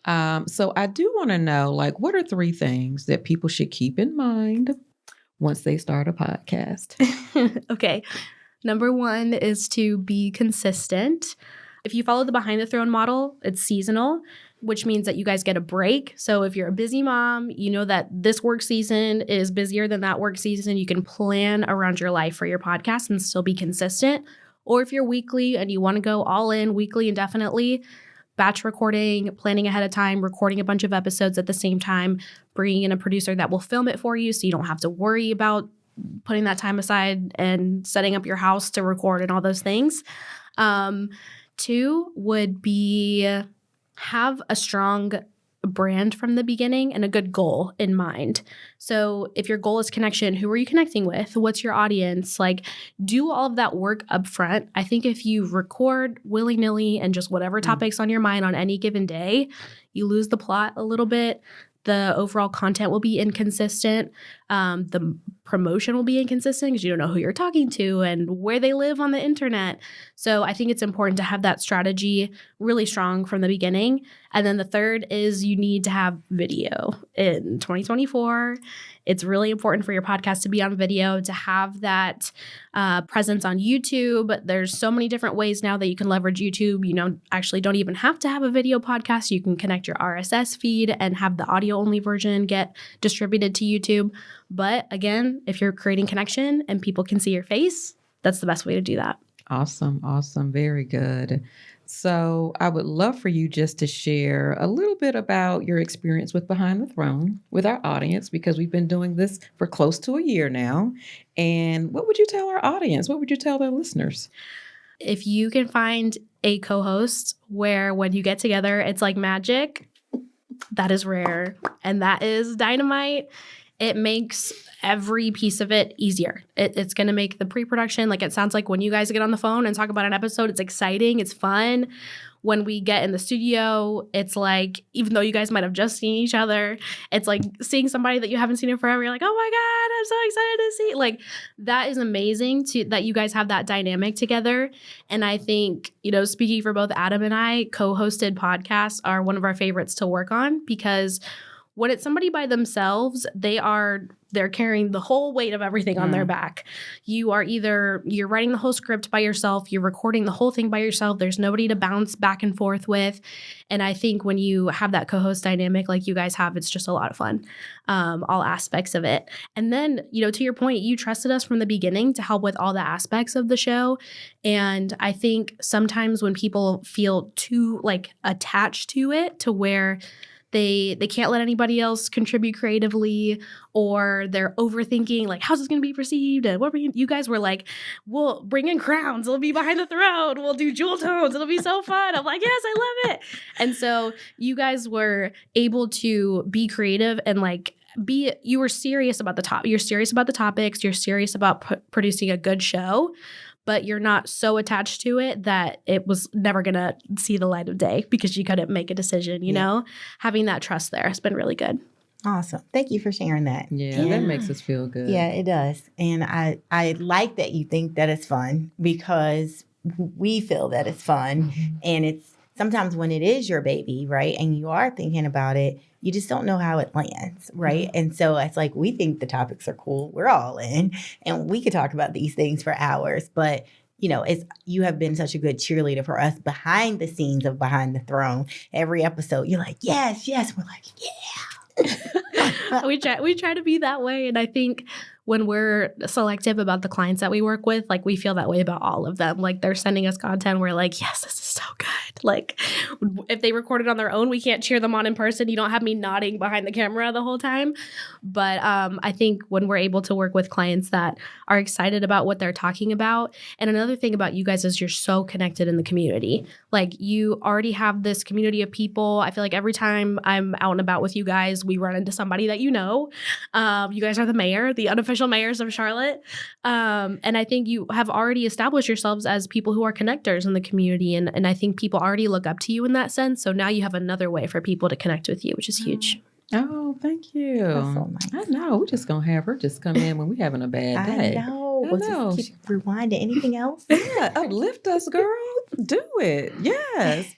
So I do want to know, like, what are 3 things that people should keep in mind once they start a podcast? Okay. Number 1 is to be consistent. If you follow the Behind the Throne model, it's seasonal, which means that you guys get a break. So if you're a busy mom, you know that this work season is busier than that work season. You can plan around your life for your podcast and still be consistent. Or if you're weekly and you want to go all in weekly indefinitely, batch recording, planning ahead of time, recording a bunch of episodes at the same time, bringing in a producer that will film it for you so you don't have to worry about putting that time aside and setting up your house to record and all those things. 2 would be have a strong brand from the beginning and a good goal in mind. So if your goal is connection, who are you connecting with? What's your audience? Like, do all of that work up front. I think if you record willy-nilly and just whatever topics on your mind on any given day, you lose the plot a little bit. The overall content will be inconsistent. The promotion will be inconsistent because you don't know who you're talking to and where they live on the internet. So I think it's important to have that strategy really strong from the beginning. And then the third is you need to have video in 2024. It's really important for your podcast to be on video, to have that presence on YouTube. There's so many different ways now that you can leverage YouTube. You actually don't even have to have a video podcast. You can connect your RSS feed and have the audio-only version get distributed to YouTube. But again, if you're creating connection and people can see your face, that's the best way to do that. Awesome. Very good. So I would love for you just to share a little bit about your experience with Behind the Throne with our audience, because we've been doing this for close to a year now. And what would you tell our audience? What would you tell their listeners? If you can find a co-host where when you get together, it's like magic, that is rare. And that is dynamite. It makes every piece of it easier. It's going to make the pre-production, like it sounds like when you guys get on the phone and talk about an episode, it's exciting, it's fun. When we get in the studio, it's like, even though you guys might have just seen each other, it's like seeing somebody that you haven't seen in forever. You're like, oh my God, I'm so excited to see. Like, that is amazing that you guys have that dynamic together. And I think, speaking for both Adam and I, co-hosted podcasts are one of our favorites to work on, because when it's somebody by themselves, they're carrying the whole weight of everything on their back. You're writing the whole script by yourself, you're recording the whole thing by yourself. There's nobody to bounce back and forth with. And I think when you have that co-host dynamic like you guys have, it's just a lot of fun, all aspects of it. And then, to your point, you trusted us from the beginning to help with all the aspects of the show. And I think sometimes when people feel too attached to it, to where they can't let anybody else contribute creatively, or they're overthinking, like, how's this going to be perceived? And you guys were like, we'll bring in crowns. It'll be Behind the Throne. We'll do jewel tones. It'll be so fun. I'm like, yes, I love it. And so you guys were able to be creative and you were serious about the top. You're serious about the topics. You're serious about producing a good show, but you're not so attached to it that it was never going to see the light of day because you couldn't make a decision, you know? Having that trust there has been really good. Awesome. Thank you for sharing that. Yeah, that makes us feel good. Yeah, it does. And I like that you think that it's fun, because we feel that it's fun. Mm-hmm. And it's sometimes when it is your baby, right, and you are thinking about it, you just don't know how it lands, right? Mm-hmm. And so it's like, we think the topics are cool. We're all in, and we could talk about these things for hours. But, you have been such a good cheerleader for us behind the scenes of Behind the Throne. Every episode, you're like, yes. We're like, yeah. We try to be that way. And I think when we're selective about the clients that we work with, we feel that way about all of them. They're sending us content. We're like, yes, this is so good. If they record it on their own, we can't cheer them on in person. You don't have me nodding behind the camera the whole time. But I think when we're able to work with clients that are excited about what they're talking about. And another thing about you guys is you're so connected in the community. You already have this community of people. I feel like every time I'm out and about with you guys, we run into somebody that you know. You guys are the mayor, the unofficial mayors of Charlotte. And I think you have already established yourselves as people who are connectors in the community. And I think people already look up to you in that sense. So now you have another way for people to connect with you, which is huge. Oh, thank you. That's so nice. I know. We're just going to have her just come in when we're having a bad day. I know. Just keep rewinding. Anything else? Yeah. Uplift us, girl. Do it. Yes.